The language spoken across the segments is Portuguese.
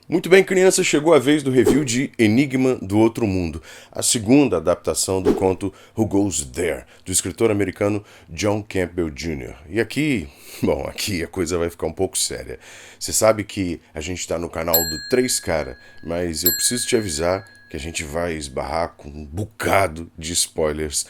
Muito bem, criança, chegou a vez do review de Enigma do Outro Mundo, a segunda adaptação do conto Who Goes There, do escritor americano John Campbell Jr. E aqui a coisa vai ficar um pouco séria. Você sabe que a gente está no canal do Três Cara, mas eu preciso te avisar que a gente vai esbarrar com um bocado de spoilers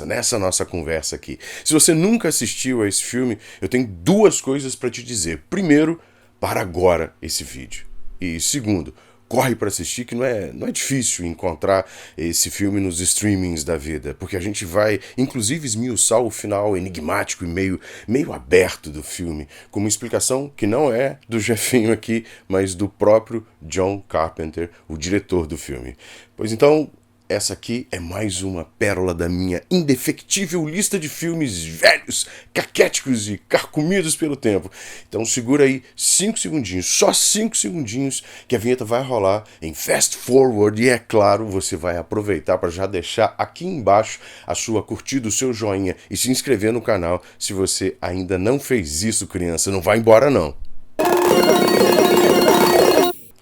nessa nossa conversa aqui. Se você nunca assistiu a esse filme, eu tenho duas coisas para te dizer. Primeiro, para agora esse vídeo. E segundo, corre para assistir, que não é difícil encontrar esse filme nos streamings da vida, porque a gente vai inclusive esmiuçar o final enigmático e meio aberto do filme, com uma explicação que não é do Jefinho aqui, mas do próprio John Carpenter, o diretor do filme. Pois então, essa aqui é mais uma pérola da minha indefectível lista de filmes velhos, caquéticos e carcomidos pelo tempo. Então segura aí 5 segundinhos, só 5 segundinhos, que a vinheta vai rolar em fast forward e é claro, você vai aproveitar para já deixar aqui embaixo a sua curtida, o seu joinha e se inscrever no canal se você ainda não fez isso, criança. Não vai embora não.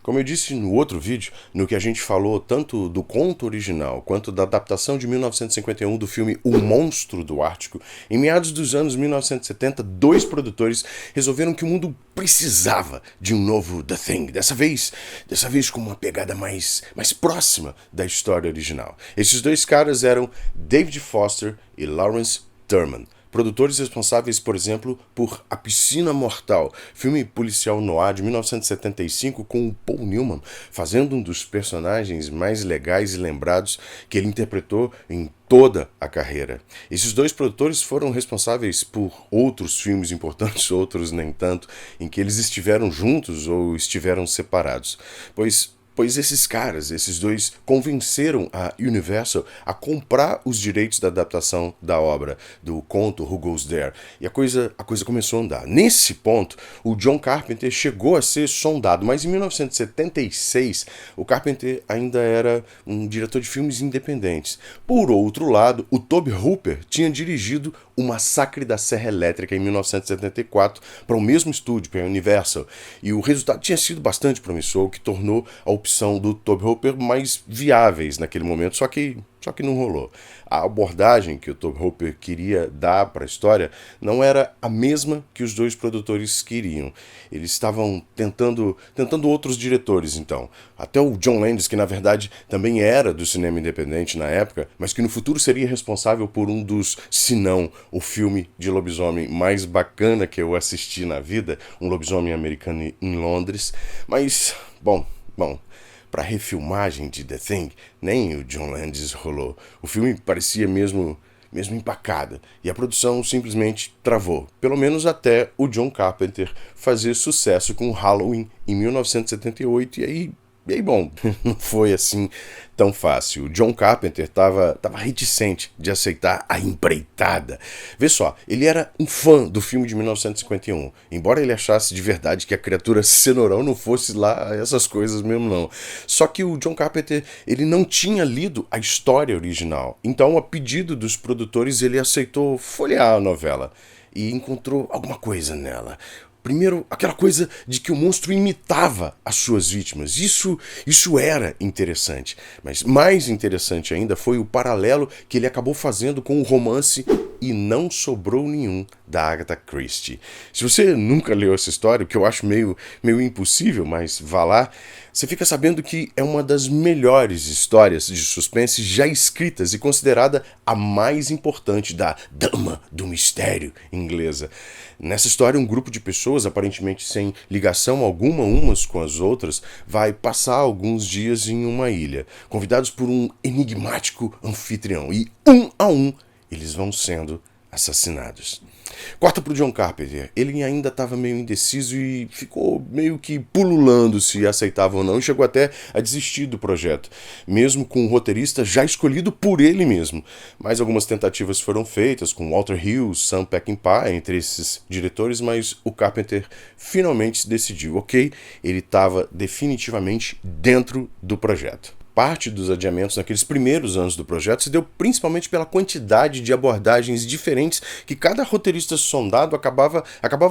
Como eu disse no outro vídeo, no que a gente falou tanto do conto original quanto da adaptação de 1951 do filme O Monstro do Ártico, em meados dos anos 1970, dois produtores resolveram que o mundo precisava de um novo The Thing, dessa vez com uma pegada mais próxima da história original. Esses dois caras eram David Foster e Lawrence Turman, produtores responsáveis, por exemplo, por A Piscina Mortal, filme policial noir de 1975 com o Paul Newman, fazendo um dos personagens mais legais e lembrados que ele interpretou em toda a carreira. Esses dois produtores foram responsáveis por outros filmes importantes, outros nem tanto, em que eles estiveram juntos ou estiveram separados. Pois esses dois, convenceram a Universal a comprar os direitos da adaptação da obra, do conto Who Goes There. E a coisa começou a andar. Nesse ponto, o John Carpenter chegou a ser sondado, mas em 1976, o Carpenter ainda era um diretor de filmes independentes. Por outro lado, o Tobe Hooper tinha dirigido O Massacre da Serra Elétrica em 1974 para o mesmo estúdio, para a Universal. E o resultado tinha sido bastante promissor, o que tornou a opção do Tobe Hooper mais viáveis naquele momento, só que não rolou. A abordagem que o Tobe Hooper queria dar para a história não era a mesma que os dois produtores queriam. Eles estavam tentando outros diretores, então. Até o John Landis, que na verdade também era do cinema independente na época, mas que no futuro seria responsável por um dos, se não, o filme de lobisomem mais bacana que eu assisti na vida, um lobisomem americano em Londres. Mas, bom, para a refilmagem de The Thing, nem o John Landis rolou. O filme parecia mesmo empacado, e a produção simplesmente travou, pelo menos até o John Carpenter fazer sucesso com Halloween em 1978, e aí, bom, não foi assim tão fácil. O John Carpenter estava reticente de aceitar a empreitada. Vê só, ele era um fã do filme de 1951, embora ele achasse de verdade que a criatura cenourão não fosse lá essas coisas mesmo não. Só que o John Carpenter, ele não tinha lido a história original, então a pedido dos produtores ele aceitou folhear a novela e encontrou alguma coisa nela. Primeiro, aquela coisa de que o monstro imitava as suas vítimas. Isso era interessante. Mas mais interessante ainda foi o paralelo que ele acabou fazendo com o romance E Não Sobrou Nenhum, da Agatha Christie. Se você nunca leu essa história, o que eu acho meio impossível, mas vá lá, você fica sabendo que é uma das melhores histórias de suspense já escritas e considerada a mais importante da Dama do Mistério inglesa. Nessa história, um grupo de pessoas, aparentemente sem ligação alguma umas com as outras, vai passar alguns dias em uma ilha, convidados por um enigmático anfitrião, e um a um eles vão sendo assassinados. Corta pro John Carpenter. Ele ainda estava meio indeciso e ficou meio que pululando se aceitava ou não, e chegou até a desistir do projeto, mesmo com o roteirista já escolhido por ele mesmo. Mais algumas tentativas foram feitas com Walter Hill, Sam Peckinpah, entre esses diretores, mas o Carpenter finalmente decidiu, ok, ele estava definitivamente dentro do projeto. parte dos adiamentos naqueles primeiros anos do projeto se deu principalmente pela quantidade de abordagens diferentes que cada roteirista sondado acabava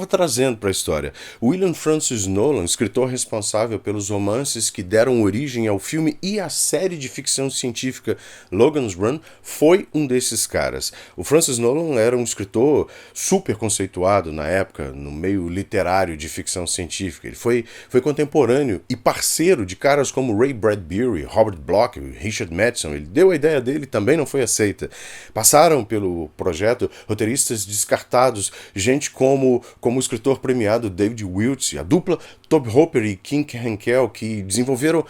trazendo para a história. William Francis Nolan, escritor responsável pelos romances que deram origem ao filme e à série de ficção científica Logan's Run, foi um desses caras. O Francis Nolan era um escritor super conceituado na época, no meio literário de ficção científica. Ele foi contemporâneo e parceiro de caras como Ray Bradbury, Robert Bloch, Richard Matheson. Ele deu a ideia dele, também não foi aceita. Passaram pelo projeto roteiristas descartados, gente como o escritor premiado David Wiltz, a dupla Tobe Hooper e Kim Henkel, que desenvolveram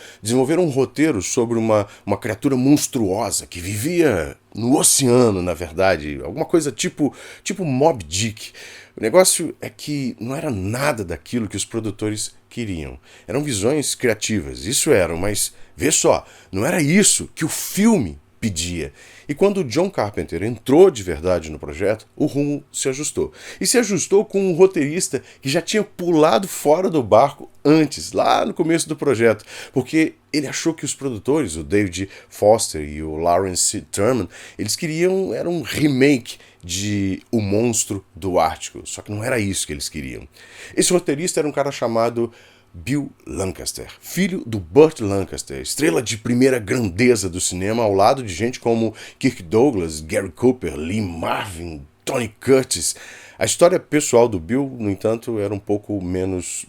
um roteiro sobre uma criatura monstruosa que vivia no oceano, na verdade, alguma coisa tipo Moby Dick. O negócio é que não era nada daquilo que os produtores queriam. Eram visões criativas, isso eram, mas vê só, não era isso que o filme pedia. E quando John Carpenter entrou de verdade no projeto, o rumo se ajustou. E se ajustou com um roteirista que já tinha pulado fora do barco antes, lá no começo do projeto, porque ele achou que os produtores, o David Foster e o Lawrence Thurman, eles queriam, era um remake de O Monstro do Ártico, só que não era isso que eles queriam. Esse roteirista era um cara chamado Bill Lancaster, filho do Burt Lancaster, estrela de primeira grandeza do cinema, ao lado de gente como Kirk Douglas, Gary Cooper, Lee Marvin, Tony Curtis. A história pessoal do Bill, no entanto, era um pouco menos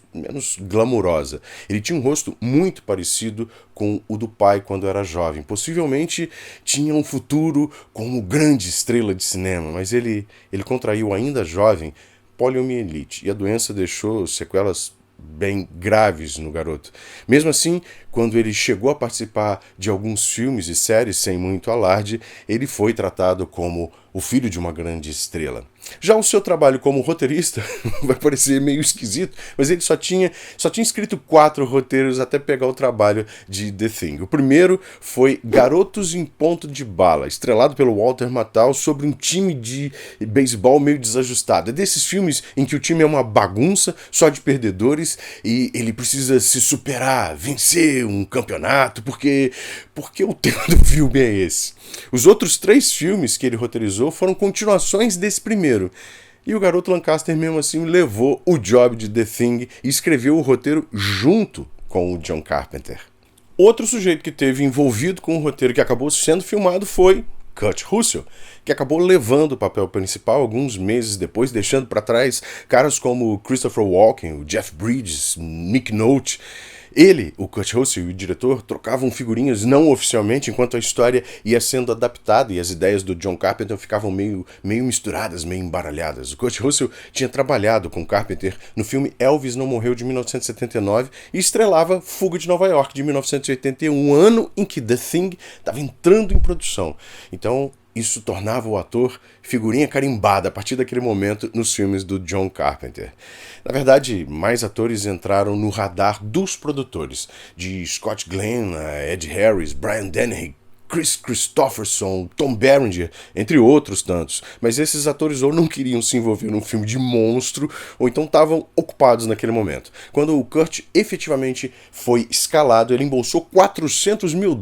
glamurosa. Ele tinha um rosto muito parecido com o do pai quando era jovem. Possivelmente tinha um futuro como grande estrela de cinema, mas ele contraiu ainda jovem poliomielite e a doença deixou sequelas bem graves no garoto. Mesmo assim, quando ele chegou a participar de alguns filmes e séries sem muito alarde, ele foi tratado como o filho de uma grande estrela. Já o seu trabalho como roteirista vai parecer meio esquisito, mas ele só tinha escrito 4 roteiros até pegar o trabalho de The Thing. O primeiro foi Garotos em Ponto de Bala, estrelado pelo Walter Matthau, sobre um time de beisebol meio desajustado. É desses filmes em que o time é uma bagunça, só de perdedores, e ele precisa se superar, vencer um campeonato, porque o tema do filme é esse. Os outros 3 filmes que ele roteirizou foram continuações desse primeiro. E o garoto Lancaster, mesmo assim, levou o job de The Thing e escreveu o roteiro junto com o John Carpenter. Outro sujeito que esteve envolvido com o roteiro que acabou sendo filmado foi Kurt Russell, que acabou levando o papel principal alguns meses depois, deixando para trás caras como Christopher Walken, o Jeff Bridges, Nick Nolte. Ele, o Kurt Russell e o diretor trocavam figurinhas não oficialmente enquanto a história ia sendo adaptada e as ideias do John Carpenter ficavam meio misturadas, meio embaralhadas. O Kurt Russell tinha trabalhado com Carpenter no filme Elvis Não Morreu de 1979 e estrelava Fuga de Nova York de 1981, ano em que The Thing estava entrando em produção. Então, isso tornava o ator figurinha carimbada a partir daquele momento nos filmes do John Carpenter. Na verdade, mais atores entraram no radar dos produtores, de Scott Glenn, Ed Harris, Brian Dennehy, Chris Christopherson, Tom Berenger, entre outros tantos. Mas esses atores ou não queriam se envolver num filme de monstro, ou então estavam ocupados naquele momento. Quando o Kurt efetivamente foi escalado, ele embolsou $400 mil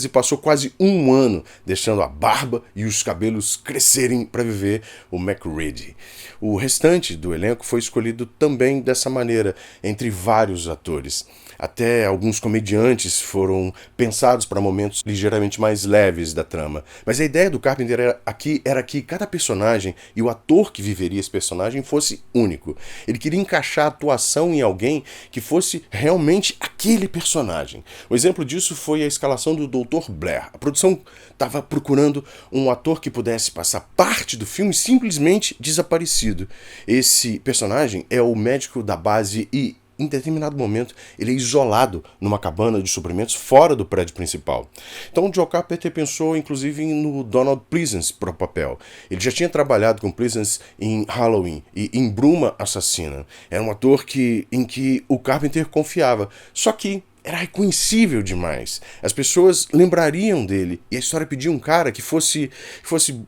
e passou quase um ano deixando a barba e os cabelos crescerem para viver o MacReady. O restante do elenco foi escolhido também dessa maneira, entre vários atores. Até alguns comediantes foram pensados para momentos ligeiramente mais leves da trama. Mas a ideia do Carpenter era que cada personagem e o ator que viveria esse personagem fosse único. Ele queria encaixar a atuação em alguém que fosse realmente aquele personagem. O exemplo disso foi a escalação do Dr. Blair. A produção estava procurando um ator que pudesse passar parte do filme simplesmente desaparecido. Esse personagem é o médico da base e em determinado momento, ele é isolado numa cabana de suprimentos fora do prédio principal. Então, o John Carpenter pensou, inclusive, no Donald Pleasence para o papel. Ele já tinha trabalhado com Pleasence em Halloween e em Bruma Assassina. Era um ator em que o Carpenter confiava. Só que era reconhecível demais. As pessoas lembrariam dele. E a história pedia um cara que fosse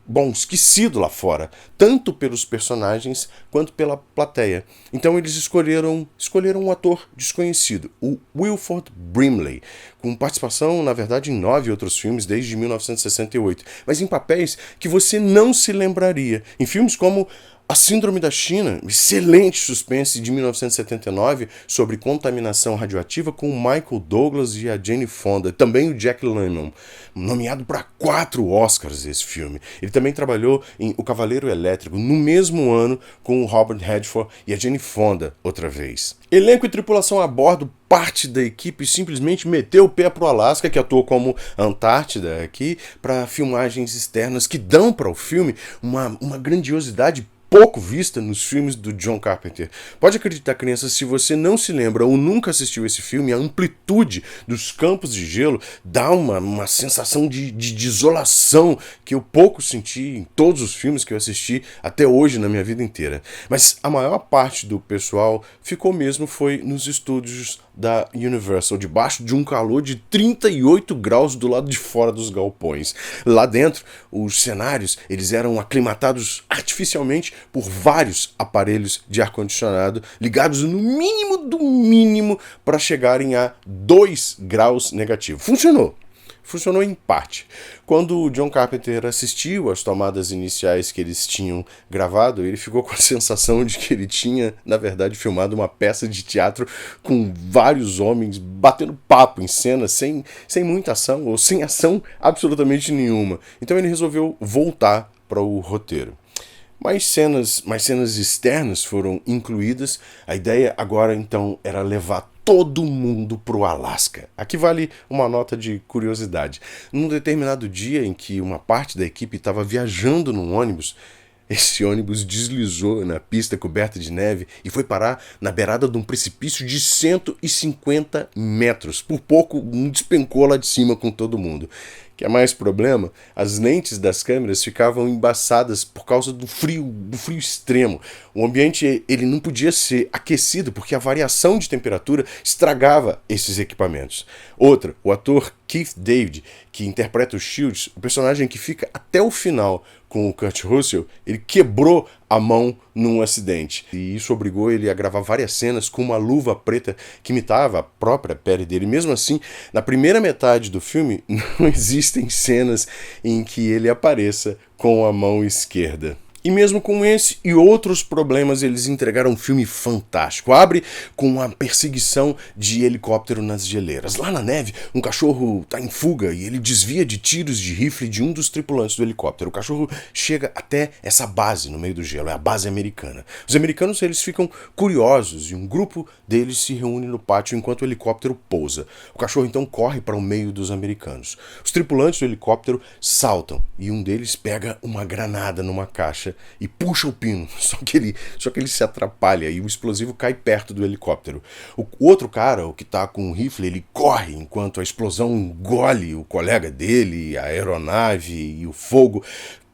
bom, esquecido lá fora. Tanto pelos personagens quanto pela plateia. Então eles escolheram um ator desconhecido. O Wilford Brimley. Com participação, na verdade, em 9 outros filmes desde 1968. Mas em papéis que você não se lembraria. Em filmes como A Síndrome da China, excelente suspense de 1979 sobre contaminação radioativa com o Michael Douglas e a Jane Fonda, também o Jack Lemmon, nomeado para 4 Oscars esse filme. Ele também trabalhou em O Cavaleiro Elétrico no mesmo ano com o Robert Redford e a Jane Fonda outra vez. Elenco e tripulação a bordo, parte da equipe simplesmente meteu o pé pro Alasca, que atuou como Antártida aqui, para filmagens externas que dão para o filme uma grandiosidade pouco vista nos filmes do John Carpenter. Pode acreditar, criança, se você não se lembra ou nunca assistiu esse filme, a amplitude dos campos de gelo dá uma sensação de desolação que eu pouco senti em todos os filmes que eu assisti até hoje na minha vida inteira. Mas a maior parte do pessoal ficou mesmo foi nos estúdios da Universal, debaixo de um calor de 38 graus do lado de fora dos galpões. Lá dentro, os cenários eles eram aclimatados artificialmente por vários aparelhos de ar-condicionado ligados no mínimo do mínimo para chegarem a 2 graus negativo. Funcionou em parte. Quando o John Carpenter assistiu às tomadas iniciais que eles tinham gravado, ele ficou com a sensação de que ele tinha, na verdade, filmado uma peça de teatro com vários homens batendo papo em cena, sem muita ação, ou sem ação absolutamente nenhuma. Então ele resolveu voltar para o roteiro. Mais cenas externas foram incluídas. A ideia agora, então, era levar todo mundo pro Alasca. Aqui vale uma nota de curiosidade. Num determinado dia em que uma parte da equipe estava viajando num ônibus, esse ônibus deslizou na pista coberta de neve e foi parar na beirada de um precipício de 150 metros. Por pouco, despencou lá de cima com todo mundo. Que é mais problema, as lentes das câmeras ficavam embaçadas por causa do frio extremo. O ambiente ele não podia ser aquecido porque a variação de temperatura estragava esses equipamentos. Outra, o ator Keith David, que interpreta o Shields, o personagem que fica até o final com o Kurt Russell, ele quebrou a mão num acidente. E isso obrigou ele a gravar várias cenas com uma luva preta que imitava a própria pele dele. Mesmo assim, na primeira metade do filme, não existem cenas em que ele apareça com a mão esquerda. E mesmo com esse e outros problemas, eles entregaram um filme fantástico. Abre com uma perseguição de helicóptero nas geleiras. Lá na neve, um cachorro está em fuga e ele desvia de tiros de rifle de um dos tripulantes do helicóptero. O cachorro chega até essa base no meio do gelo, é a base americana. Os americanos eles ficam curiosos e um grupo deles se reúne no pátio enquanto o helicóptero pousa. O cachorro então corre para o meio dos americanos. Os tripulantes do helicóptero saltam e um deles pega uma granada numa caixa e puxa o pino, só que ele se atrapalha e o explosivo cai perto do helicóptero. O outro cara, o que tá com o rifle, ele corre enquanto a explosão engole o colega dele, a aeronave e o fogo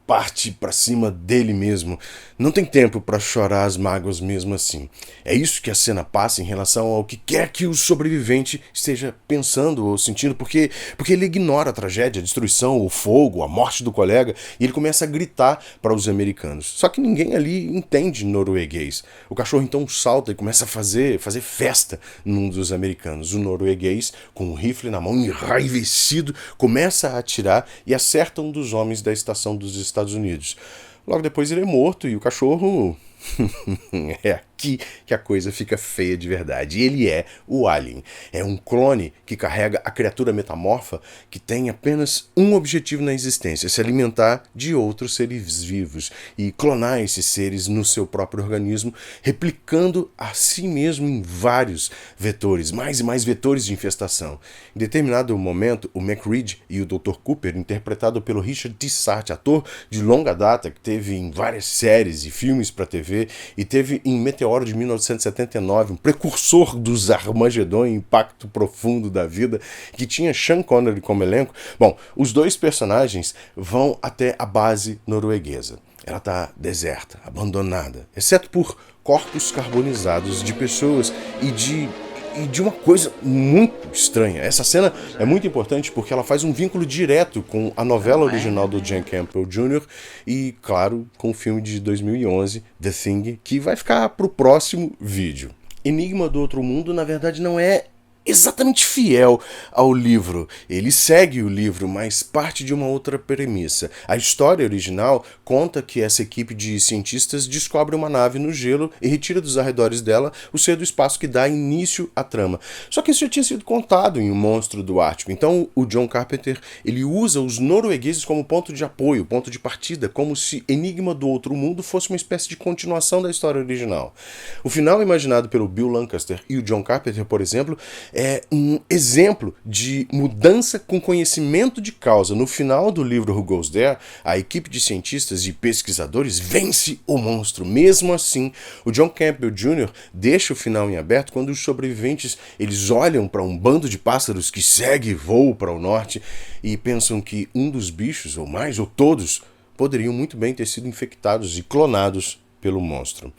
parte para cima dele mesmo. Não tem tempo para chorar as mágoas mesmo assim. É isso que a cena passa em relação ao que quer que o sobrevivente esteja pensando ou sentindo, porque ele ignora a tragédia, a destruição, o fogo, a morte do colega, e ele começa a gritar para os americanos. Só que ninguém ali entende norueguês. O cachorro então salta e começa a fazer festa num dos americanos. O norueguês, com o rifle na mão, enraivecido, começa a atirar e acerta um dos homens da estação dos Estados Unidos. Logo depois ele é morto e o cachorro... é aqui que a coisa fica feia de verdade. E ele é o Alien. É um clone que carrega a criatura metamorfa que tem apenas um objetivo na existência: se alimentar de outros seres vivos e clonar esses seres no seu próprio organismo, replicando a si mesmo em vários vetores, mais e mais vetores de infestação. Em determinado momento, o McReed e o Dr. Cooper, interpretado pelo Richard T. Sart, ator de longa data que teve em várias séries e filmes para TV, e teve em Meteoro de 1979, um precursor dos Armagedon, Impacto Profundo da Vida, que tinha Sean Connery como elenco. Bom, os dois personagens vão até a base norueguesa. Ela está deserta, abandonada, exceto por corpos carbonizados de pessoas e de e de uma coisa muito estranha. Essa cena é muito importante porque ela faz um vínculo direto com a novela original do John Campbell Jr. e, claro, com o filme de 2011, The Thing, que vai ficar pro próximo vídeo. Enigma do Outro Mundo, na verdade, não é exatamente fiel ao livro. Ele segue o livro, mas parte de uma outra premissa. A história original conta que essa equipe de cientistas descobre uma nave no gelo e retira dos arredores dela o ser do espaço que dá início à trama. Só que isso já tinha sido contado em O Monstro do Ártico. Então o John Carpenter ele usa os noruegueses como ponto de apoio, ponto de partida, como se Enigma do Outro Mundo fosse uma espécie de continuação da história original. O final imaginado pelo Bill Lancaster e o John Carpenter, por exemplo, é um exemplo de mudança com conhecimento de causa. No final do livro Who Goes There, a equipe de cientistas e pesquisadores vence o monstro. Mesmo assim, o John Campbell Jr. deixa o final em aberto quando os sobreviventes eles olham para um bando de pássaros que segue voo para o norte e pensam que um dos bichos, ou mais, ou todos, poderiam muito bem ter sido infectados e clonados pelo monstro.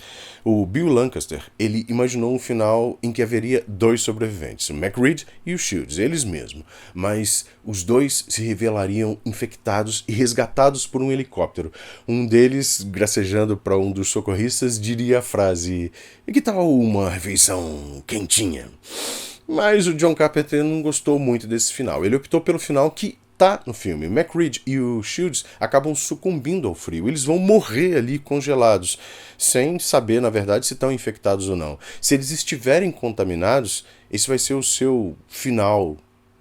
O Bill Lancaster, ele imaginou um final em que haveria 2 sobreviventes, o McReed e o Shields, eles mesmos, mas os 2 se revelariam infectados e resgatados por um helicóptero. Um deles, gracejando para um dos socorristas, diria a frase: "E que tal uma refeição quentinha?" Mas o John Carpenter não gostou muito desse final. Ele optou pelo final que tá no filme. McReed e o Shields acabam sucumbindo ao frio. Eles vão morrer ali congelados, sem saber, na verdade, se estão infectados ou não. Se eles estiverem contaminados, esse vai ser o seu final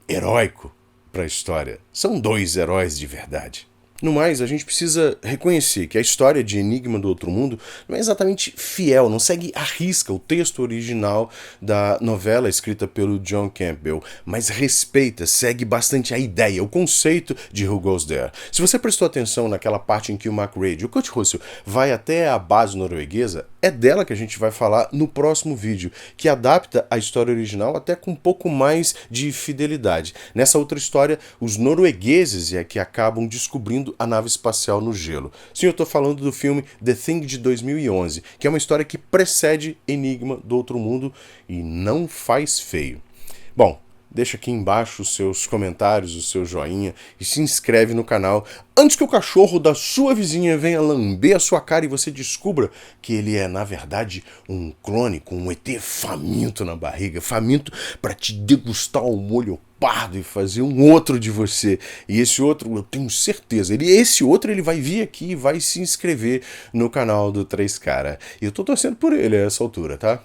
heróico para a história. São 2 heróis de verdade. No mais, a gente precisa reconhecer que a história de Enigma do Outro Mundo não é exatamente fiel, não segue à risca o texto original da novela escrita pelo John Campbell, mas respeita, segue bastante a ideia, o conceito de Who Goes There. Se você prestou atenção naquela parte em que o McReed, o Kurt Russell, vai até a base norueguesa, é dela que a gente vai falar no próximo vídeo, que adapta a história original até com um pouco mais de fidelidade. Nessa outra história, os noruegueses é que acabam descobrindo a nave espacial no gelo. Sim, eu estou falando do filme The Thing de 2011, que é uma história que precede Enigma do Outro Mundo e não faz feio. Bom, deixa aqui embaixo os seus comentários, o seu joinha e se inscreve no canal antes que o cachorro da sua vizinha venha lamber a sua cara e você descubra que ele é, na verdade, um clone com um ET faminto na barriga, faminto para te degustar o molho pardo e fazer um outro de você. E esse outro, eu tenho certeza, esse outro ele vai vir aqui e vai se inscrever no canal do 3 Cara. E eu tô torcendo por ele a essa altura, tá?